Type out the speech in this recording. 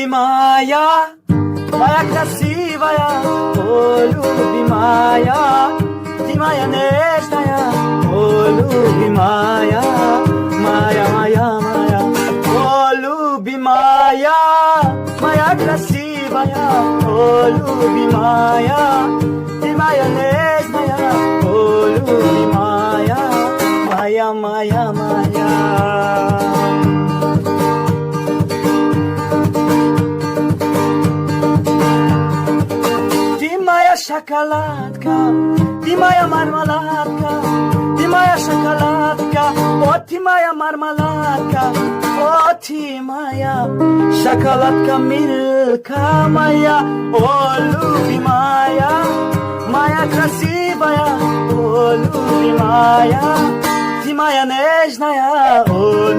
любимая, моя красивая, о, любимая, ты моя нежная, о, любимая, моя, о, любимая, моя красивая, о, любимая, ты моя нежная, о, любимая, моя. Ты моя шоколадка, ты моя мармеладка, ты моя шоколадка, о, ты моя мармеладка, о, ты моя шоколадка, милка моя, о, любимая, моя красивая, о, любимая, ты моя нежная, о,